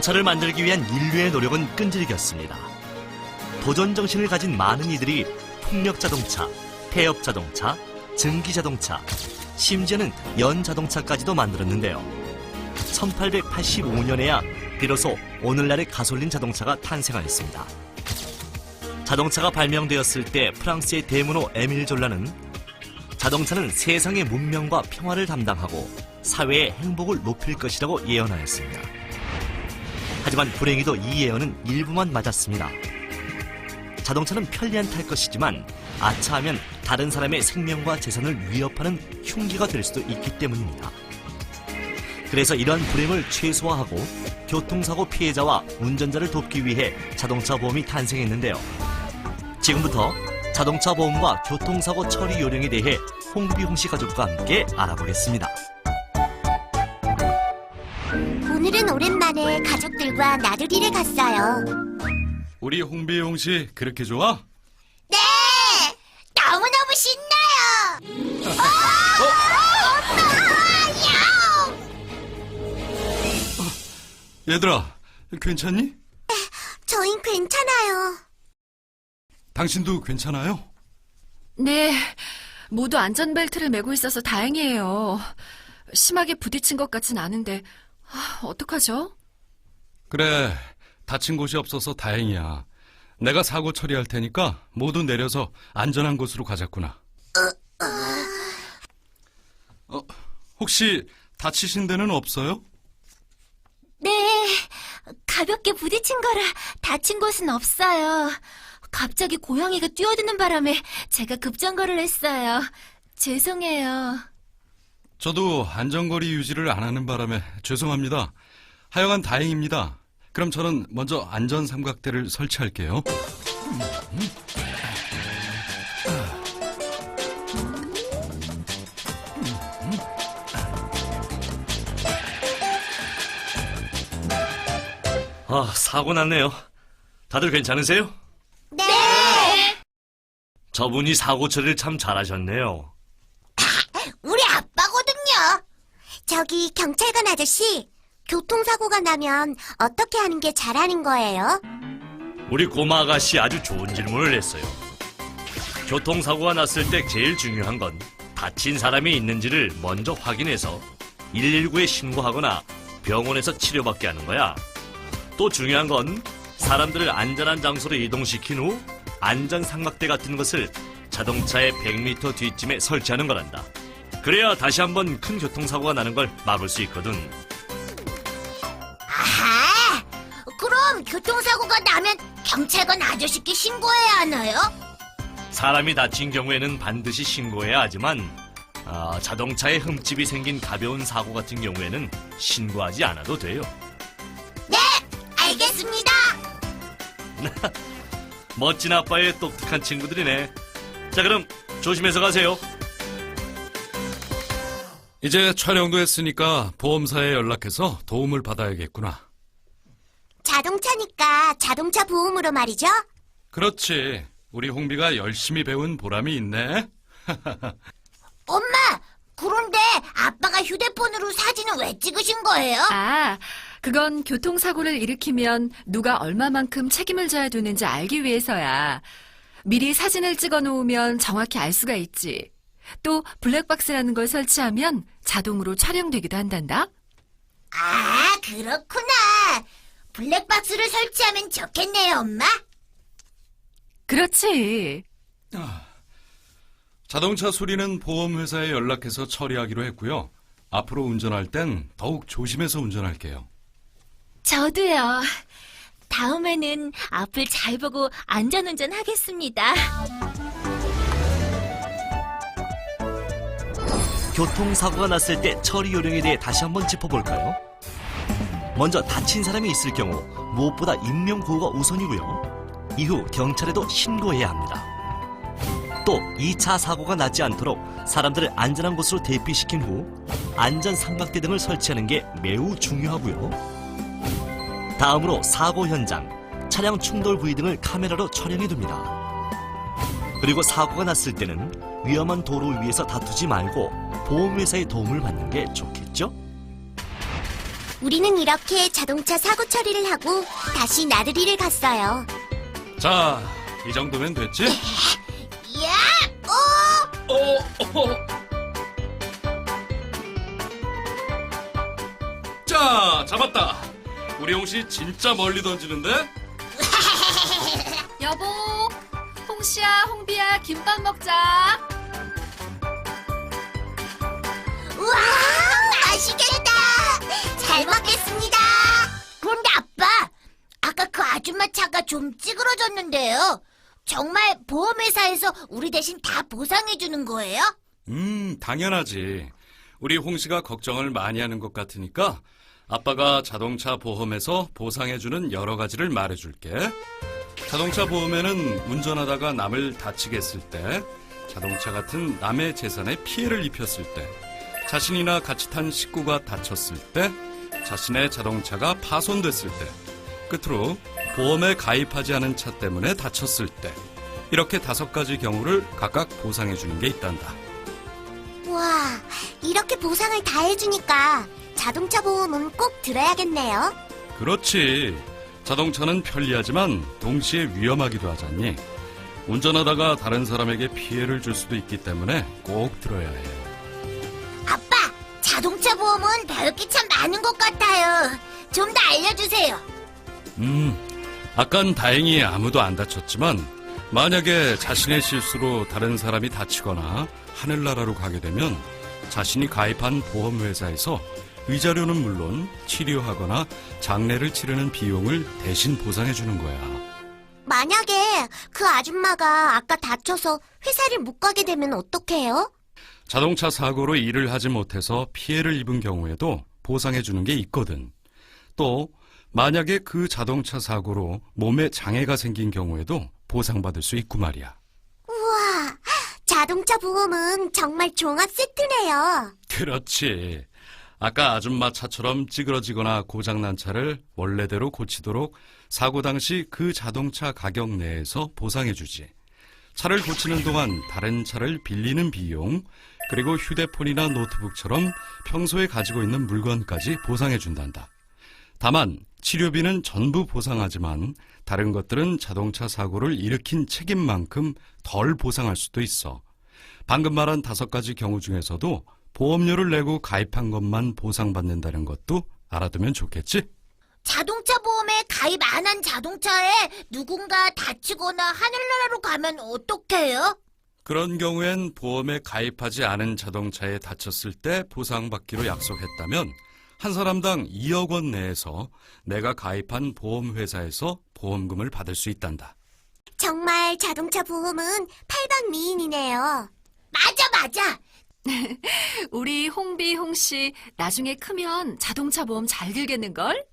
자동차를 만들기 위한 인류의 노력은 끈질겼습니다. 도전 정신을 가진 많은 이들이 풍력 자동차, 폐업 자동차, 증기 자동차, 심지어는 연 자동차까지도 만들었는데요. 1885년에야 비로소 오늘날의 가솔린 자동차가 탄생하였습니다. 자동차가 발명되었을 때 프랑스의 대문호 에밀 졸라는 자동차는 세상의 문명과 평화를 담당하고 사회의 행복을 높일 것이라고 예언하였습니다. 하지만 불행히도 이 예언은 일부만 맞았습니다. 자동차는 편리한 탈 것이지만 아차하면 다른 사람의 생명과 재산을 위협하는 흉기가 될 수도 있기 때문입니다. 그래서 이러한 불행을 최소화하고 교통사고 피해자와 운전자를 돕기 위해 자동차 보험이 탄생했는데요. 지금부터 자동차 보험과 교통사고 처리 요령에 대해 홍비홍 씨 가족과 함께 알아보겠습니다. 오늘은 오랜만에 가족들과 나들이를 갔어요. 우리 홍비용 씨 그렇게 좋아? 네! 너무너무 신나요! 얘들아, 괜찮니? 저흰 괜찮아요. 당신도 괜찮아요? 네, 모두 안전벨트를 매고 있어서 다행이에요. 심하게 부딪힌 것 같진 않은데 어떡하죠? 그래, 다친 곳이 없어서 다행이야. 내가 사고 처리할 테니까 모두 내려서 안전한 곳으로 가자꾸나. 혹시 다치신 데는 없어요? 네, 가볍게 부딪힌 거라 다친 곳은 없어요. 갑자기 고양이가 뛰어드는 바람에 제가 급정거를 했어요. 죄송해요. 저도 안전거리 유지를 안 하는 바람에 죄송합니다. 하여간 다행입니다. 그럼 저는 먼저 안전 삼각대를 설치할게요. 사고 났네요. 다들 괜찮으세요? 네! 저분이 사고 처리를 참 잘하셨네요. 우리 아빠거든요. 저기 경찰관 아저씨, 교통사고가 나면 어떻게 하는 게 잘하는 거예요? 우리 꼬마 아가씨 아주 좋은 질문을 했어요. 교통사고가 났을 때 제일 중요한 건 다친 사람이 있는지를 먼저 확인해서 119에 신고하거나 병원에서 치료받게 하는 거야. 또 중요한 건 사람들을 안전한 장소로 이동시킨 후 안전 삼각대 같은 것을 자동차의 100m 뒤쯤에 설치하는 거란다. 그래야 다시 한번 큰 교통사고가 나는 걸 막을 수 있거든. 아하! 그럼 교통사고가 나면 경찰관 아저씨께 신고해야 하나요? 사람이 다친 경우에는 반드시 신고해야 하지만 자동차에 흠집이 생긴 가벼운 사고 같은 경우에는 신고하지 않아도 돼요. 네! 알겠습니다! 멋진 아빠의 똑똑한 친구들이네. 자, 그럼 조심해서 가세요. 이제 촬영도 했으니까 보험사에 연락해서 도움을 받아야겠구나. 자동차니까 자동차 보험으로 말이죠? 그렇지. 우리 홍비가 열심히 배운 보람이 있네. 엄마! 그런데 아빠가 휴대폰으로 사진을 왜 찍으신 거예요? 그건 교통사고를 일으키면 누가 얼마만큼 책임을 져야 되는지 알기 위해서야. 미리 사진을 찍어 놓으면 정확히 알 수가 있지. 또 블랙박스라는 걸 설치하면 자동으로 촬영되기도 한단다. 아, 그렇구나. 블랙박스를 설치하면 좋겠네요, 엄마. 그렇지. 자동차 수리는 보험회사에 연락해서 처리하기로 했고요. 앞으로 운전할 땐 더욱 조심해서 운전할게요. 저도요. 다음에는 앞을 잘 보고 안전운전 하겠습니다. 교통사고가 났을 때 처리 요령에 대해 다시 한번 짚어볼까요? 먼저 다친 사람이 있을 경우 무엇보다 인명보호가 우선이고요. 이후 경찰에도 신고해야 합니다. 또 2차 사고가 나지 않도록 사람들을 안전한 곳으로 대피시킨 후 안전 삼각대 등을 설치하는 게 매우 중요하고요. 다음으로 사고 현장, 차량 충돌 부위 등을 카메라로 촬영해둡니다. 그리고 사고가 났을 때는 위험한 도로 위에서 다투지 말고 보험회사의 도움을 받는 게 좋겠죠? 우리는 이렇게 자동차 사고 처리를 하고 다시 나르리를 갔어요. 자, 이 정도면 됐지? 야! 자, 잡았다. 우리 홍씨 진짜 멀리 던지는데? 여보, 홍씨야, 홍비야, 김밥 먹자. 우와! 맛있겠다! 잘 먹겠습니다! 그런데 아빠, 아까 그 아줌마 차가 좀 찌그러졌는데요. 정말 보험회사에서 우리 대신 다 보상해주는 거예요? 당연하지. 우리 홍씨가 걱정을 많이 하는 것 같으니까 아빠가 자동차 보험에서 보상해주는 여러 가지를 말해줄게. 자동차 보험에는 운전하다가 남을 다치게 했을 때, 자동차 같은 남의 재산에 피해를 입혔을 때, 자신이나 같이 탄 식구가 다쳤을 때, 자신의 자동차가 파손됐을 때, 끝으로 보험에 가입하지 않은 차 때문에 다쳤을 때, 이렇게 5가지 경우를 각각 보상해주는 게 있단다. 와, 이렇게 보상을 다 해주니까 자동차 보험은 꼭 들어야겠네요. 그렇지. 자동차는 편리하지만 동시에 위험하기도 하잖니. 운전하다가 다른 사람에게 피해를 줄 수도 있기 때문에 꼭 들어야 해. 아빠, 자동차 보험은 배울 게 참 많은 것 같아요. 좀 더 알려주세요. 아깐 다행히 아무도 안 다쳤지만 만약에 자신의 실수로 다른 사람이 다치거나 하늘나라로 가게 되면 자신이 가입한 보험회사에서 위자료는 물론 치료하거나 장례를 치르는 비용을 대신 보상해주는 거야. 만약에 그 아줌마가 아까 다쳐서 회사를 못 가게 되면 어떡해요? 자동차 사고로 일을 하지 못해서 피해를 입은 경우에도 보상해주는 게 있거든. 또 만약에 그 자동차 사고로 몸에 장애가 생긴 경우에도 보상받을 수 있고 말이야. 우와, 자동차 보험은 정말 종합 세트네요. 그렇지. 아까 아줌마 차처럼 찌그러지거나 고장난 차를 원래대로 고치도록 사고 당시 그 자동차 가격 내에서 보상해주지. 차를 고치는 동안 다른 차를 빌리는 비용, 그리고 휴대폰이나 노트북처럼 평소에 가지고 있는 물건까지 보상해준단다. 다만 치료비는 전부 보상하지만 다른 것들은 자동차 사고를 일으킨 책임만큼 덜 보상할 수도 있어. 방금 말한 5가지 경우 중에서도 보험료를 내고 가입한 것만 보상받는다는 것도 알아두면 좋겠지? 자동차 보험에 가입 안 한 자동차에 누군가 다치거나 하늘나라로 가면 어떡해요? 그런 경우엔 보험에 가입하지 않은 자동차에 다쳤을 때 보상받기로 약속했다면 한 사람당 2억 원 내에서 내가 가입한 보험회사에서 보험금을 받을 수 있단다. 정말 자동차 보험은 팔방미인이네요. 맞아. 우리 홍비, 홍씨 나중에 크면 자동차 보험 잘 들겠는걸?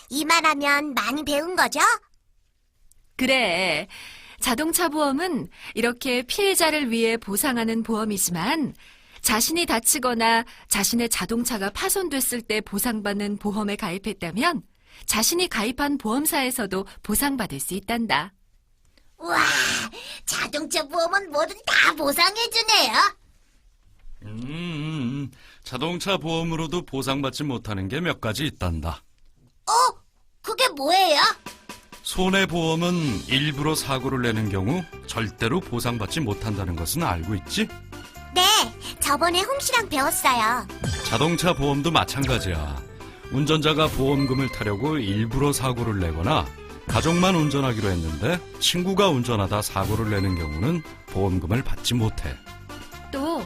이 말하면 많이 배운 거죠? 그래. 자동차 보험은 이렇게 피해자를 위해 보상하는 보험이지만 자신이 다치거나 자신의 자동차가 파손됐을 때 보상받는 보험에 가입했다면 자신이 가입한 보험사에서도 보상받을 수 있단다. 우와, 자동차 보험은 뭐든 다 보상해주네요. 자동차 보험으로도 보상받지 못하는 게 몇 가지 있단다. 그게 뭐예요? 손해보험은 일부러 사고를 내는 경우 절대로 보상받지 못한다는 것은 알고 있지? 네, 저번에 홍씨랑 배웠어요. 자동차 보험도 마찬가지야. 운전자가 보험금을 타려고 일부러 사고를 내거나 가족만 운전하기로 했는데 친구가 운전하다 사고를 내는 경우는 보험금을 받지 못해. 또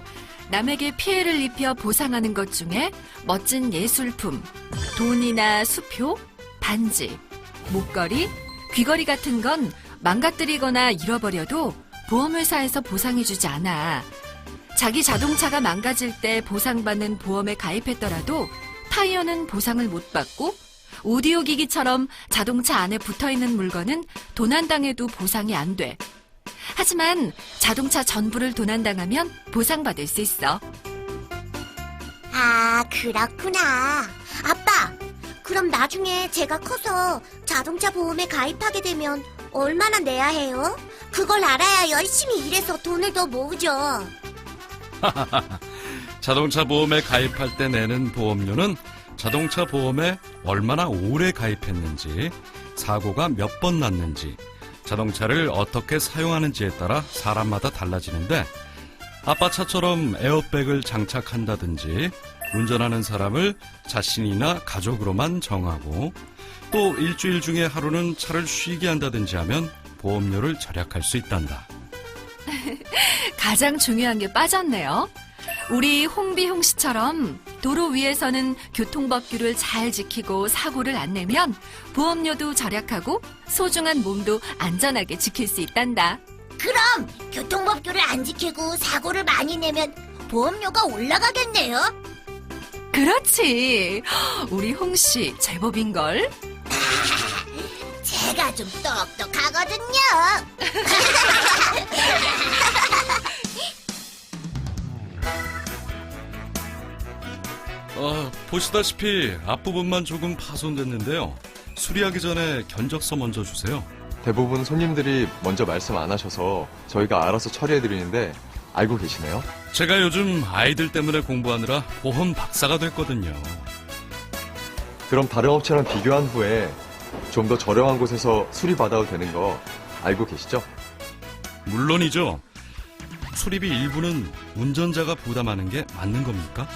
남에게 피해를 입혀 보상하는 것 중에 멋진 예술품, 돈이나 수표, 반지, 목걸이, 귀걸이 같은 건 망가뜨리거나 잃어버려도 보험회사에서 보상해주지 않아. 자기 자동차가 망가질 때 보상받는 보험에 가입했더라도 타이어는 보상을 못 받고 오디오 기기처럼 자동차 안에 붙어있는 물건은 도난당해도 보상이 안 돼. 하지만 자동차 전부를 도난당하면 보상받을 수 있어. 아, 그렇구나. 아빠, 그럼 나중에 제가 커서 자동차 보험에 가입하게 되면 얼마나 내야 해요? 그걸 알아야 열심히 일해서 돈을 더 모으죠. 자동차 보험에 가입할 때 내는 보험료는 자동차 보험에 얼마나 오래 가입했는지, 사고가 몇 번 났는지, 자동차를 어떻게 사용하는지에 따라 사람마다 달라지는데, 아빠 차처럼 에어백을 장착한다든지, 운전하는 사람을 자신이나 가족으로만 정하고, 또 일주일 중에 하루는 차를 쉬게 한다든지 하면 보험료를 절약할 수 있단다. 가장 중요한 게 빠졌네요. 우리 홍비홍 씨처럼 도로 위에서는 교통법규를 잘 지키고 사고를 안 내면 보험료도 절약하고 소중한 몸도 안전하게 지킬 수 있단다. 그럼 교통법규를 안 지키고 사고를 많이 내면 보험료가 올라가겠네요. 그렇지. 우리 홍 씨 제법인걸. 제가 좀 똑똑하거든요. 보시다시피 앞부분만 조금 파손됐는데요. 수리하기 전에 견적서 먼저 주세요. 대부분 손님들이 먼저 말씀 안 하셔서 저희가 알아서 처리해드리는데 알고 계시네요? 제가 요즘 아이들 때문에 공부하느라 보험 박사가 됐거든요. 그럼 다른 업체랑 비교한 후에 좀 더 저렴한 곳에서 수리받아도 되는 거 알고 계시죠? 물론이죠. 수리비 일부는 운전자가 부담하는 게 맞는 겁니까?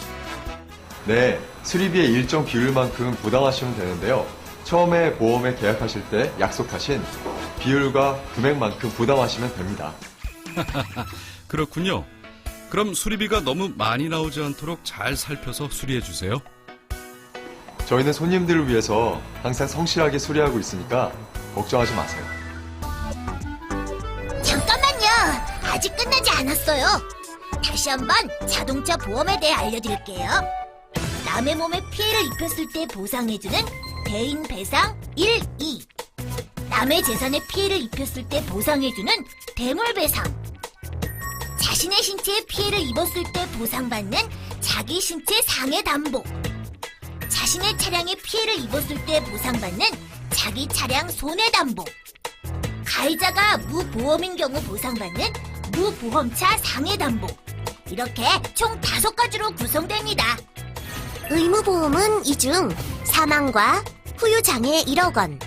네, 수리비의 일정 비율만큼 부담하시면 되는데요. 처음에 보험에 계약하실 때 약속하신 비율과 금액만큼 부담하시면 됩니다. 그렇군요. 그럼 수리비가 너무 많이 나오지 않도록 잘 살펴서 수리해 주세요. 저희는 손님들을 위해서 항상 성실하게 수리하고 있으니까 걱정하지 마세요. 잠깐만요. 아직 끝나지 않았어요. 다시 한번 자동차 보험에 대해 알려드릴게요. 남의 몸에 피해를 입혔을 때 보상해주는 대인 배상 1, 2. 남의 재산에 피해를 입혔을 때 보상해주는 대물 배상. 자신의 신체에 피해를 입었을 때 보상받는 자기 신체 상해 담보. 자신의 차량에 피해를 입었을 때 보상받는 자기 차량 손해 담보. 가해자가 무보험인 경우 보상받는 무보험차 상해 담보. 이렇게 총 5가지로 구성됩니다. 의무보험은 이 중 사망과 후유장애 1억 원,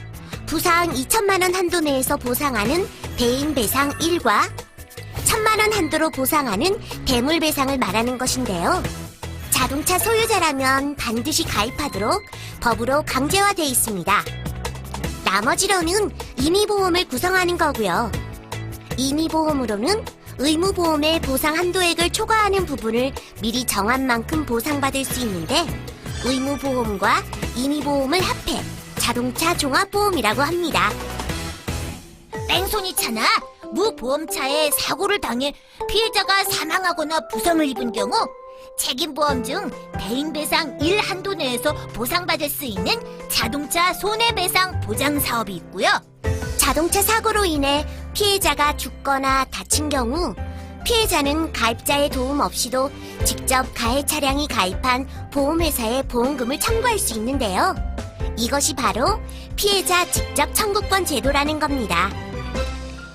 부상 2천만 원 한도 내에서 보상하는 대인배상 1과 1,000만 원 한도로 보상하는 대물배상을 말하는 것인데요. 자동차 소유자라면 반드시 가입하도록 법으로 강제화되어 있습니다. 나머지로는 임의보험을 구성하는 거고요. 임의보험으로는 의무보험의 보상 한도액을 초과하는 부분을 미리 정한 만큼 보상받을 수 있는데 의무보험과 임의보험을 합해 자동차 종합보험이라고 합니다. 뺑소니 차나 무보험차에 사고를 당해 피해자가 사망하거나 부상을 입은 경우 책임보험 중 대인배상 1 한도 내에서 보상받을 수 있는 자동차 손해배상 보장사업이 있고요. 자동차 사고로 인해 피해자가 죽거나 다친 경우 피해자는 가입자의 도움 없이도 직접 가해 차량이 가입한 보험회사의 보험금을 청구할 수 있는데요. 이것이 바로 피해자 직접 청구권 제도라는 겁니다.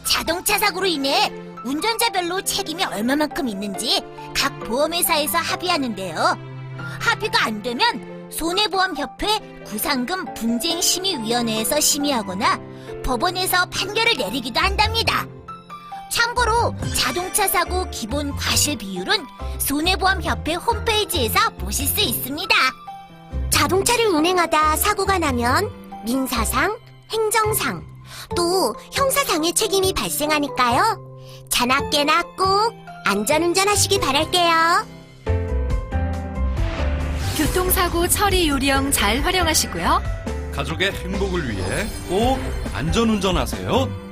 자동차 사고로 인해 운전자별로 책임이 얼마만큼 있는지 각 보험회사에서 합의하는데요. 합의가 안 되면 손해보험협회 구상금 분쟁심의위원회에서 심의하거나 법원에서 판결을 내리기도 한답니다. 참고로 자동차 사고 기본 과실 비율은 손해보험협회 홈페이지에서 보실 수 있습니다. 자동차를 운행하다 사고가 나면 민사상, 행정상, 또 형사상의 책임이 발생하니까요. 자나깨나 꼭 안전운전하시기 바랄게요. 교통사고 처리 요령 잘 활용하시고요. 가족의 행복을 위해 꼭 안전운전하세요.